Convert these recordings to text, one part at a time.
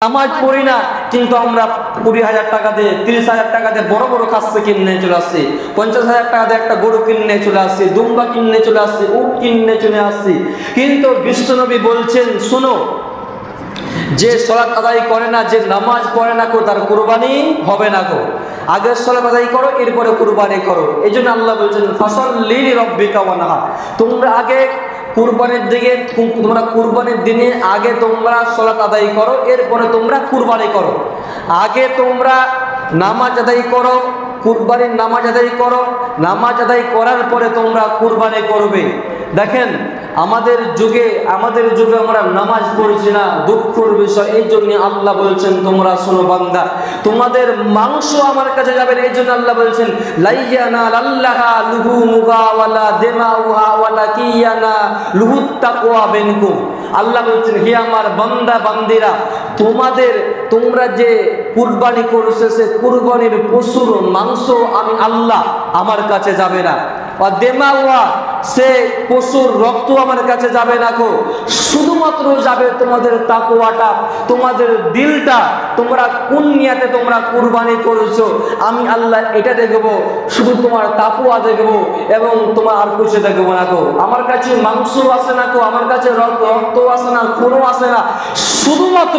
নামাজ পড়ি না, কিন্তু আমরা 20,000 টাকা দিয়ে 30,000 টাকা দিয়ে বড় বড় খাসি কিনে চলে আসছি, 50,000 টাকা দিয়ে একটা গরু কিনে চলে আসছি, দুম্বা কিনে চলে আসছি, উট কিনে চলে আসছি। কিন্তু বিশ্বনবী বলছেন, শোনো, যে সালাত আদায় করে না, যে নামাজ পড়ে না কো, তার কুরবানি হবে না কো। আগে সালাত আদায় করো, এরপরে কুরবানি করো। এই জন্য আল্লাহ বলছেন, ফাসাল্লি লিরাব্বিকা ওয়ানহার। তোমরা আগে কুরবানির দিকে, তোমরা কুরবানির দিনে আগে তোমরা সালাত আদায় করো, এরপরে তোমরা কুরবানি করো। আগে তোমরা নামাজ আদায় করো, কুরবানির নামাজ আদায় করো, নামাজ আদায় করার পরে তোমরা কুরবানি করবে। দেখেন, আমাদের যুগে আমরা নামাজ পড়ছি না, দুঃখের বিষয়। এই জন্য আল্লাহ বলছেন, তোমরা শোনো বান্দা, তোমাদের মাংস আমার কাছে যাবে। এই জন্য আল্লাহ বলছেন, লাইয়ানা লাল্লাহা লুহুমুহা ওয়ালা দিমাউহা ওয়ালাকিয়ানা লুহুত তাকওয়া বিনকুম। আল্লাহ বলছেন, হে আমার বান্দা বান্দিরা, তোমরা যে কুরবানি করছো, সে কুরবানির পশুর মাংস আমি আল্লাহ আমার কাছে যাবে না। সে পশুর রক্ত আমার কাছে যাবে না গো। শুধুমাত্র যাবে তোমাদের তাকওয়াটা, তোমাদের দিলটা, তোমরা কোন নিয়াতে তোমরা কুরবানি করেছো, আমি আল্লাহ এটা দেখবো। শুধু তোমার তাকওয়া দেখবো এবং তোমার আর কিছু দেখবো না গো। আমার কাছে মাংস আসে না গো, আমার কাছে রক্ত আসে না, খুনও আসে না। শুধুমাত্র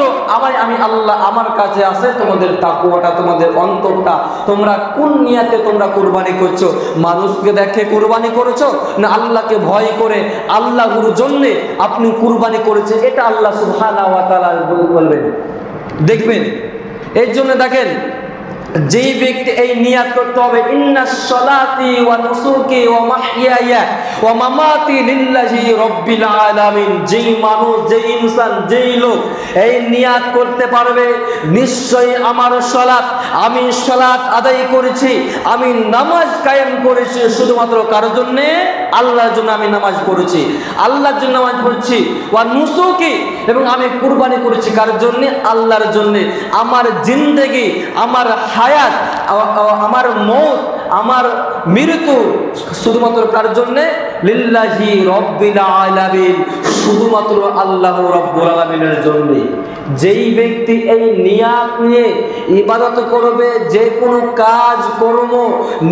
আমি আল্লাহ আমার কাছে আসে তোমাদের তাকওয়াটা, তোমাদের অন্তরটা। তোমরা কোন নিয়াতে তোমরা কুরবানি করছো? মানুষকে দেখে কুরবানি করেছো, না আল্লাহকে ভয় করে আল্লাহর জন্য আপনি কুরবানি করেছেন? এটা আল্লাহ সুবহানাহু ওয়া তাআলা বলবেন, দেখবেন। এর জন্য দেখেন, যেই ব্যক্তি এই নিয়াত করতে হবে, ইন্নাস সালাতি ওয়া নুসুকি ওয়া মাহইয়ায়া ওয়া মামাতি লিল্লাহি রাব্বিল আলামিন। যেই মানুষ, যেই ইনসান, যেই লোক এই নিয়াত করতে পারবে, নিশ্চয়ই আমার সালাত, আমি সালাত আদায় করেছি, আমি নামাজ কায়েম করেছি শুধুমাত্র কার জন্য? আল্লাহর জন্য আমি নামাজ পড়েছি, আল্লাহর জন্য নামাজ পড়ছি। ওয়া নুসুকি, এবং আমি কুরবানি করেছি কার জন্য? আল্লাহর জন্য। আমার জিন্দেগি, আমার হায়াত, আমার মৌত, আমার মৃত্যু শুধুমাত্র কার জন্য? লিল্লাহি রাব্বিল আলামিন, শুধুমাত্র আল্লাহ রাব্বুল আলামিনের জন্য। যেই ব্যক্তি এই নিয়াত নিয়ে ইবাদত করবে, যে কোনো কাজ কর্ম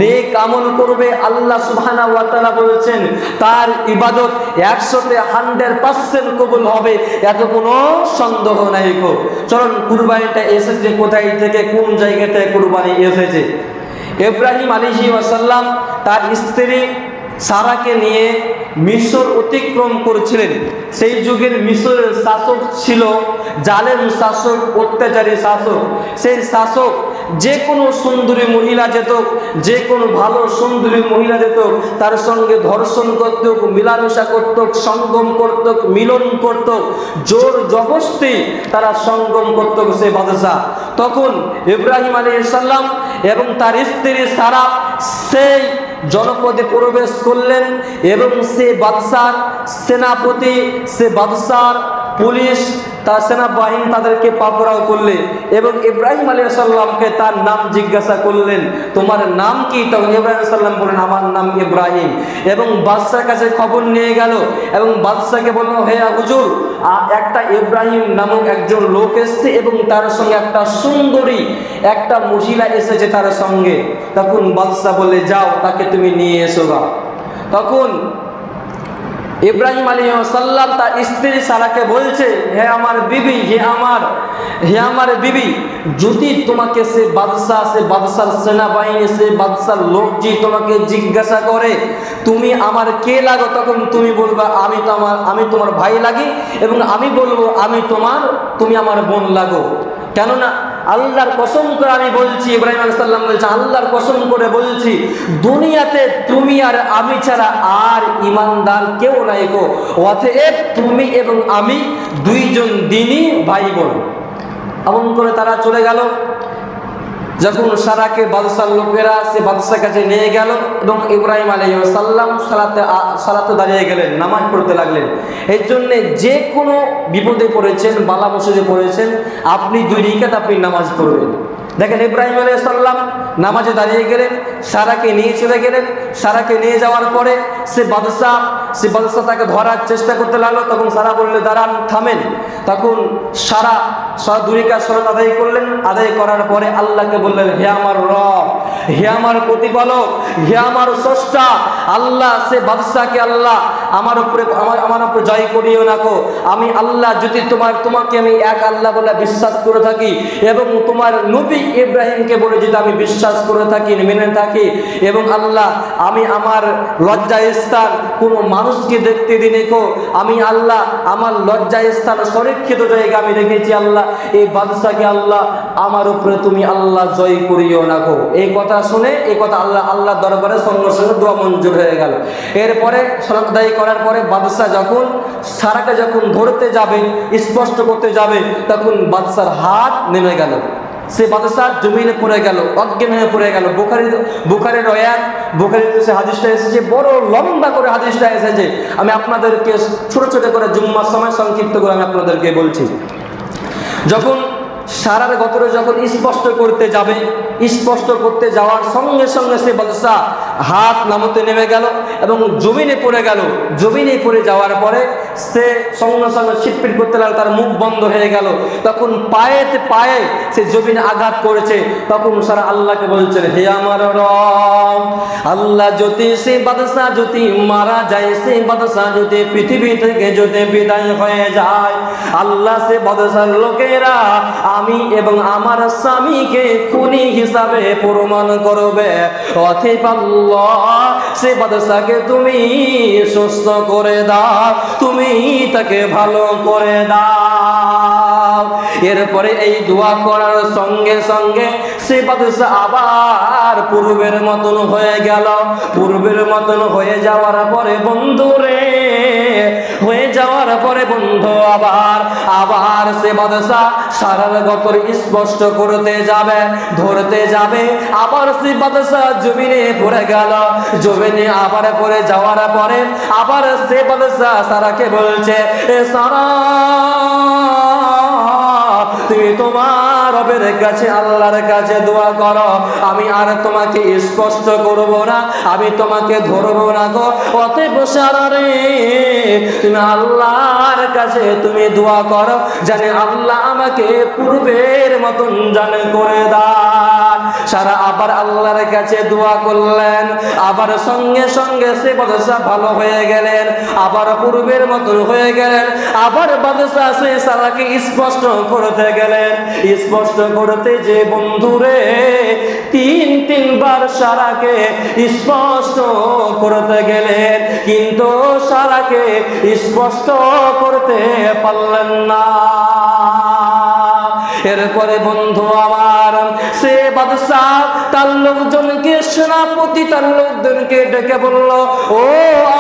নেক আমল করবে, আল্লাহ সুবহানাহু ওয়া তাআলা বলেছেন তার ইবাদত 100% কবুল হবে, এত কোনো সন্দেহ নাই গো। চলুন, কুরবানিটা এসেছে কোথায় থেকে, কোন জায়গা থেকে কুরবানি এসেছে? ইব্রাহিম আলাইহিস সালাম তার স্ত্রী সারাকে নিয়ে মিশর অতিক্রম করেছিলেন। সেই যুগের মিশরের শাসক ছিল জালেম শাসক, অত্যাচারী শাসক। সেই শাসক যে কোনো সুন্দরী মহিলা যেত, যে কোনো ভালো সুন্দরী মহিলা যেত, তার সঙ্গে ধর্ষণ করত, মিলামেশা করত, সঙ্গম করত, মিলন করত, জোর জবরদস্তি তারা সঙ্গম করত সে বাদশাহ। তখন ইব্রাহিম আলাইহিস সালাম এবং তার স্ত্রী সারা সেই জনপদে প্রবেশ করলেন, এবং সে বাদশার সেনাপতি, সে বাদশার পুলিশ, তার সেনাবাহিনী তাদেরকে পাকড়াও করলেন, এবং ইব্রাহিম আলাইহিস সালামকে তার নাম জিজ্ঞাসা করলেন, তোমার নাম কি? তখন ইব্রাহিম আলাইহিস সালাম বললেন, আমার নাম ইব্রাহিম। এবং বাদশার কাছে খবর নিয়ে গেল, এবং বাদশাকে বলল, হে হুজুর, একটা ইব্রাহিম নামক একজন লোক এসেছে, এবং তার সঙ্গে একটা সুন্দরী একটা মহিলা এসেছে তার সঙ্গে। তখন বাদশা বলে, যাও, তাকে তুমি নিয়ে এসো গা। তখন ইব্রাহিম আলাইহিস সালাম তার স্ত্রী সারাকে বলছে, হে আমার বিবি, হে আমার বিবি, যদি তোমাকে সে বাদশার সেনাবাহিনী, সে বাদশার লোকজি তোমাকে জিজ্ঞাসা করে তুমি আমার কে লাগো, তখন তুমি বলবা আমি তোমার ভাই লাগি, এবং আমি বলবো তুমি আমার বোন লাগো। কেননা আল্লাহর কসম করে আমি বলছি, ইব্রাহিম আলাইহিস সালাম বলছে, আল্লাহর কসম করে বলছি, দুনিয়াতে তুমি আর আমি ছাড়া আর ঈমানদার কেউ নাই গো। অতএব তুমি এবং আমি দুইজন দিনই ভাই বোন। এমন করে তারা চলে গেল। যখন সারাকে বাদশার লোকেরা সে বাদশার কাছে নিয়ে গেল, এবং ইব্রাহিম আলাইহিস সালাম সালাতে দাঁড়িয়ে গেলেন, নামাজ পড়তে লাগলেন। এর জন্য যে কোনো বিপদে পড়েছেন, বালা মুসিবতে পড়েছেন, আপনি 2 রাকাত আপনি নামাজ পড়বেন। দেখেন, ইব্রাহিম আলাইহিস সালাম নামাজে দাঁড়িয়ে গেলেন, সারাকে নিয়ে চলে গেলেন। সারাকে নিয়ে যাওয়ার পরে সে বাদশা তাকে ধরার চেষ্টা করতে লাগলো। তখন সারা বললে, দাঁড়ান, থামেন। তখন সারা 2 রাকাত সালাত আদায় করলেন। আদায় করার পরে আল্লাহকে বললেন, হে আমার রব, হে আমার প্রতিপালক, হে আমার স্রষ্টা আল্লাহ, সে বাদশাকে আল্লাহ আমার উপরে জয় করিও না গো। আমি আল্লাহ যদি তোমাকে আমি এক আল্লাহ বলে বিশ্বাস করে থাকি এবং তোমার নবী ইব্রাহিমকে বলে যদি আমি বিশ্বাস করে থাকি, মেনে থাকি, এবং আল্লাহ আমি আমার লজ্জা স্থান কোনো মানুষকে দেখতে দিনে গো, আমি আল্লাহ আমার লজ্জা স্থান সুরক্ষিত জায়গা আমি রেখেছি আল্লাহ, এই বাদশাকে আল্লাহ আমার উপরে তুমি আল্লাহ জয় করিও না গো। এই কথা শুনে, এই কথা আল্লাহ দরবারে সঙ্গে সঙ্গে দোয়া মঞ্জুর হয়ে গেল। এরপরে সালাত আদায় করার পরে বাদশা যখন সারাকে ধরতে যাবে, স্পষ্ট করতে যাবে, তখন বাদশার হাত নেমে গেল। সে বাদশা জমিনে পড়ে গেল, অজ্ঞান হয়ে পড়ে গেল। বুখারীতে সে হাদিসটা এসেছে, বড় লম্বা করে হাদিসটা এসেছে। আমি আপনাদেরকে ছোট ছোট করে জুম্মার সময় সংক্ষিপ্ত করে আমি আপনাদেরকে বলছি। যখন সারার গতরে স্পষ্ট করতে যাবে, স্পষ্ট করতে যাওয়ার সঙ্গে সঙ্গে সে বাদশা হাত নামতে নেমে গেল এবং জমিনে পড়ে গেল। জমিনে পড়ে যাওয়ার পরে সে সঙ্গে সঙ্গে ছিটপিট করতে লাগলো, তার মুখ বন্ধ হয়ে গেল। তখন পায়েতে পায়ে সে জমিনে আঘাত করেছে। তখন সারা আল্লাহকে বলছেন, হে আমার রব আল্লাহ, যদি সে বাদশা যদি মারা যায়, সে বাদশা যদি পৃথিবী থেকে যদি বিদায় হয়ে যায়, আল্লাহ সে বাদশার লোকেরা আমি এবং আমার স্বামীকে খুনি হিসাবে প্রমাণ করবে। অতএব আল্লাহ সে বাদশাকে তুমি সুস্থ করে দাও, তুমি তাকে ভালো করে দাও। এরপরে এই দোয়া করার সঙ্গে সঙ্গে সে বাদশা আবার পূর্বের মতন হয়ে গেল। পূর্বের মতন হয়ে যাওয়ার পরে বন্ধুরে, হয়ে যাওয়ার পরে বন্ধু আবার সে বাদশা সারার গতর স্পষ্ট করতে যাবে, ধরতে যাবে। আবার সে বাদশা জমিনে পড়ে গেল। জমিনে আবার পড়ে যাওয়ার পরে আবার সে বাদশা সারাকে বলছে, এ সারা, তুমি তোমার রবের কাছে আল্লাহর কাছে দোয়া করো, আমি আর তোমাকে স্পষ্ট করব না, আমি তোমাকে ধরবো না গো। অতএব সারা রে, তুমি আল্লাহর কাছে তুমি দোয়া করো, জানে আল্লাহ আমাকে পূর্বের মতন জানে করে দান। সারা আবার আল্লাহর কাছে দোয়া করলেন। আবার সঙ্গে সঙ্গে সে বাদশা ভালো হয়ে গেলেন, আবার পূর্বের মতন হয়ে গেলেন। আবার বাদশা সে সারাকে স্পষ্ট করতে গেলেন। স্পষ্ট করতে যে বন্ধুরে তিনবার সারাকে স্পষ্ট করতে গেলেন, কিন্তু সারাকে স্পষ্ট করতে পারলেন না। এরপরে বন্ধু আমার সে বাদশা তার লোকজনকে, সেনাপতি তার লোকজনকে ডেকে বলল, ও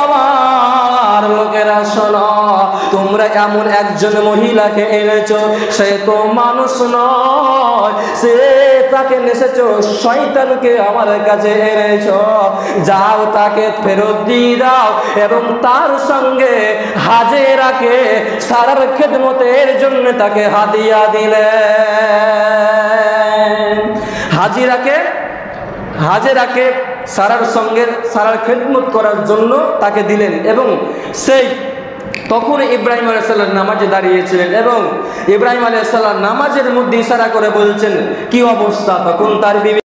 আমার লোকেরা শোনো, তোমরা এমন একজন মহিলাকে এনেছো, সে তো মানুষ নয়, সে তাকে নেছেছো শয়তানকে আমার কাছে এনেছো। যাও তাকে ফেরত দিয়ে দাও এবং তার সঙ্গে হাজেরাকে সারার খেদমতের জন্য তাকে হাদিয়া দিলে। হাজেরাকে সারার সঙ্গে সারার খেদমত করার জন্য তাকে দিলেন। এবং সেই তখন ইব্রাহিম আলাইহিস সালাম নামাজে দাঁড়িয়েছিলেন এবং ইব্রাহিম আলাইহিস সালাম নামাজের মধ্যে ইশারা করে বলছেন, কি অবস্থা? তখন তার বিবি